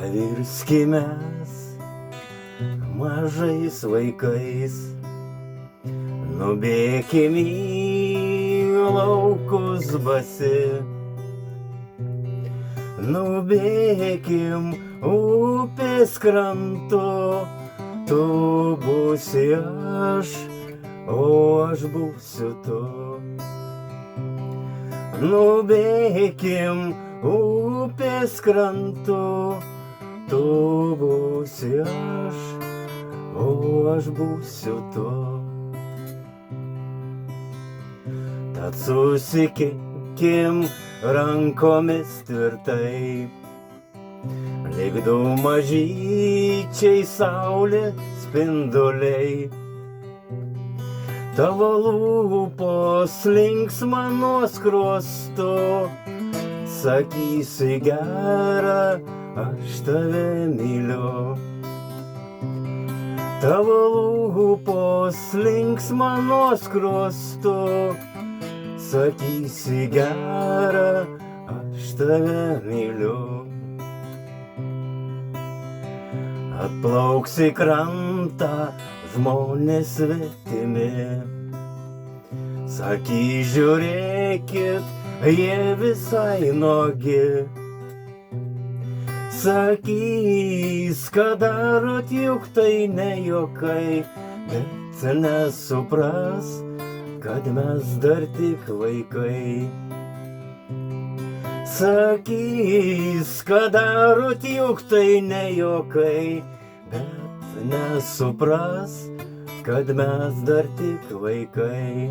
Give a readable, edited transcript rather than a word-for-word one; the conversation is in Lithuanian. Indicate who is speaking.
Speaker 1: Nevirskime mažais vaikais, nubėkim į laukus basi, nubėkim upės krantu, tu būsi aš, o aš būsiu tu. Nubėkim upės krantu, tu būsi aš, o aš būsiu tu. Tad susikibkim rankomis tvirtai, lyg du mažyčiai saulės spinduliai. Tavo lūpos linksma nuo skruosto, sakysi gera, aš tave myliu. Tavo lūpos linksma nuo skruosto, sakysi gera, aš tave myliu. Atplauksi krantą žmonės svetimi, saky žiūrėkit, jie visai nuogi. Sakys, ką darot, juk tai ne juokai, bet nesupras, kad mes dar tik vaikai. Sakys, ką darot, juk tai ne juokai, bet nesupras, kad mes dar tik vaikai.